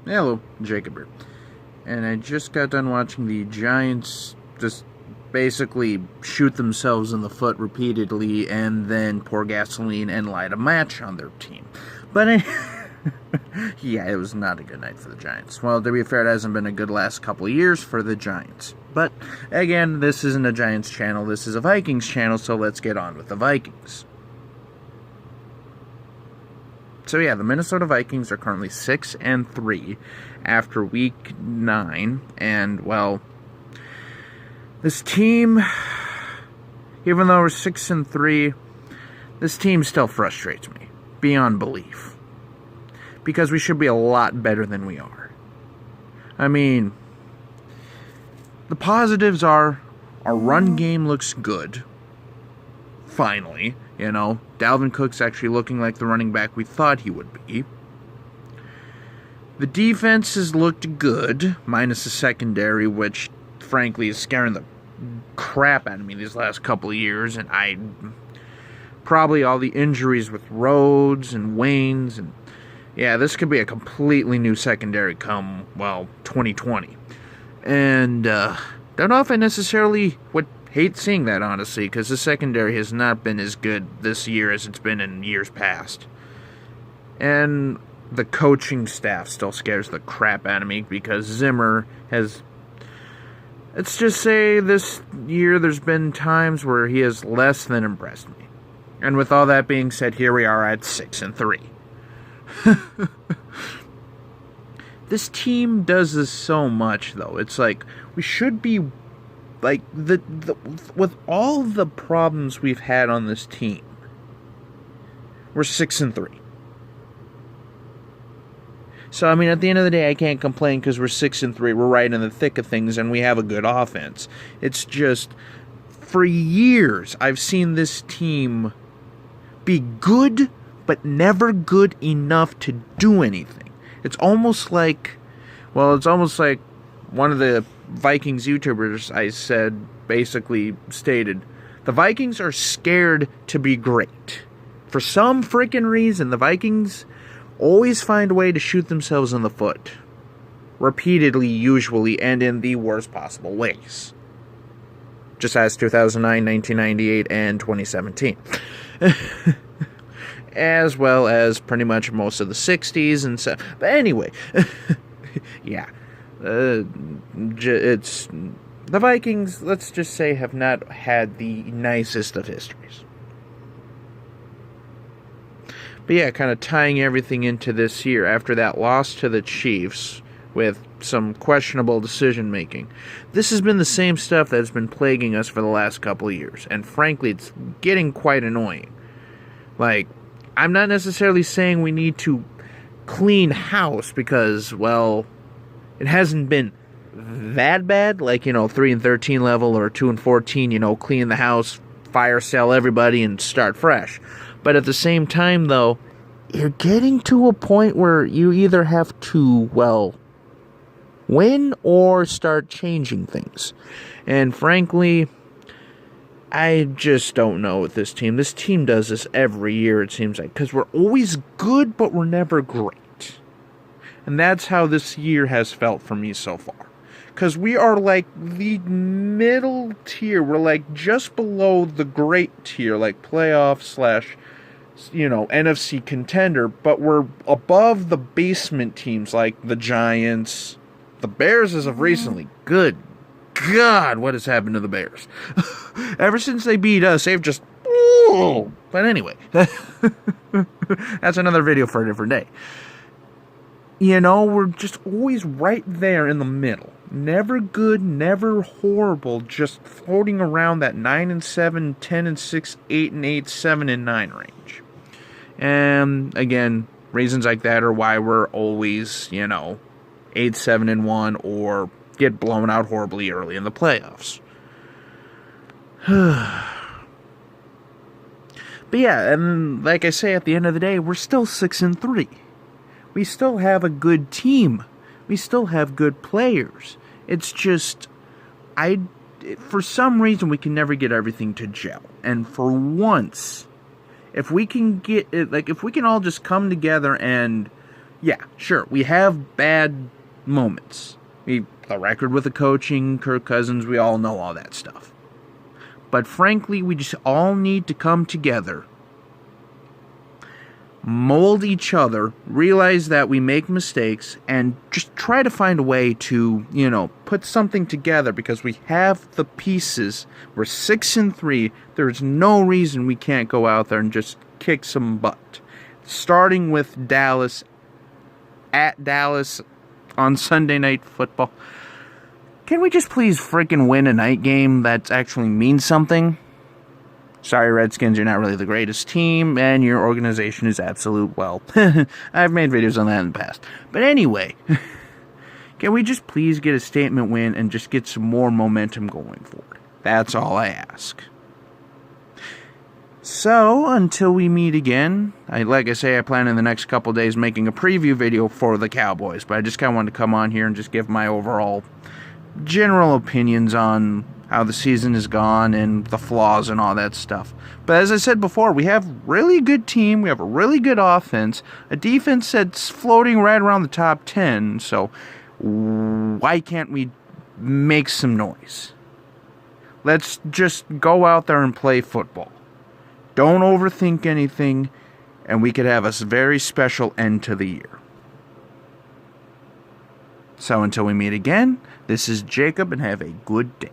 Hello, Jacob here. And I just got done watching the Giants just basically shoot themselves in the foot repeatedly and then pour gasoline and light a match on their team. But yeah, it was not a good night for the Giants. Well, to be fair, it hasn't been a good last couple of years for the Giants. But again, this isn't a Giants channel, this is a Vikings channel, so let's get on with the Vikings. So yeah, the Minnesota Vikings are currently 6-3 after week 9, and well, this team, even though we're 6-3, this team still frustrates me beyond belief, because we should be a lot better than we are. I mean, the positives are our run game looks good. Finally, you know, Dalvin Cook's actually looking like the running back we thought he would be. The defense has looked good, minus the secondary, which, frankly, is scaring the crap out of me these last couple of years, and probably all the injuries with Rhodes and Waynes, and yeah, this could be a completely new secondary come, well, 2020. And, don't know if I necessarily would hate seeing that, honestly, because the secondary has not been as good this year as it's been in years past. And the coaching staff still scares the crap out of me, because Zimmer has, let's just say this year there's been times where he has less than impressed me. And with all that being said, here we are at 6-3. This team does this so much, though. It's like, we should be, like, with all the problems we've had on this team, we're 6-3. So, I mean, at the end of the day, I can't complain because we're 6-3. We're right in the thick of things, and we have a good offense. It's just, for years, I've seen this team be good, but never good enough to do anything. It's almost like one of the Vikings YouTubers I said basically stated, the Vikings are scared to be great. For some freaking reason, the Vikings always find a way to shoot themselves in the foot. Repeatedly, usually, and in the worst possible ways. Just as 2009, 1998, and 2017. As well as pretty much most of the 60s and so. But anyway, yeah. It's the Vikings, let's just say, have not had the nicest of histories. But yeah, kind of tying everything into this year, after that loss to the Chiefs with some questionable decision making, this has been the same stuff that's been plaguing us for the last couple of years, and frankly, it's getting quite annoying. Like, I'm not necessarily saying we need to clean house, because, well, it hasn't been that bad, like, 3-13 level or 2-14, clean the house, fire sale everybody, and start fresh. But at the same time, though, you're getting to a point where you either have to, well, win or start changing things. And frankly, I just don't know with this team. This team does this every year, it seems like, because we're always good, but we're never great. And that's how this year has felt for me so far. Because we are like the middle tier. We're like just below the great tier, like playoff / NFC contender, but we're above the basement teams like the Giants, the Bears as of recently. Good God, what has happened to the Bears? Ever since they beat us, they've just... But anyway, that's another video for a different day. We're just always right there in the middle. Never good, never horrible, just floating around that 9-7, 10-6, 8-8, 7-9 range. And again, reasons like that are why we're always, 8-7-1 or get blown out horribly early in the playoffs. But yeah, and like I say, at the end of the day, we're still 6-3. We still have a good team. We still have good players. It's just, for some reason, we can never get everything to gel. And for once, if we can get it, like, if we can all just come together and, Yeah, sure, we have bad moments. The record with the coaching, Kirk Cousins, we all know all that stuff. But frankly, we just all need to come together, mold each other, realize that we make mistakes, and just try to find a way to, put something together, because we have the pieces. We're 6-3. There's no reason we can't go out there and just kick some butt. Starting with Dallas, at Dallas on Sunday Night Football. Can we just please freaking win a night game that actually means something? Sorry, Redskins, you're not really the greatest team, and your organization is absolute, well, I've made videos on that in the past. But anyway, can we just please get a statement win and just get some more momentum going forward? That's all I ask. So, until we meet again, like I say, I plan in the next couple days making a preview video for the Cowboys, but I just kind of wanted to come on here and just give my overall general opinions on how the season has gone and the flaws and all that stuff. But as I said before, we have a really good team, we have a really good offense, a defense that's floating right around the top 10, so why can't we make some noise? Let's just go out there and play football. Don't overthink anything, and we could have a very special end to the year. So until we meet again, this is Jacob, and have a good day.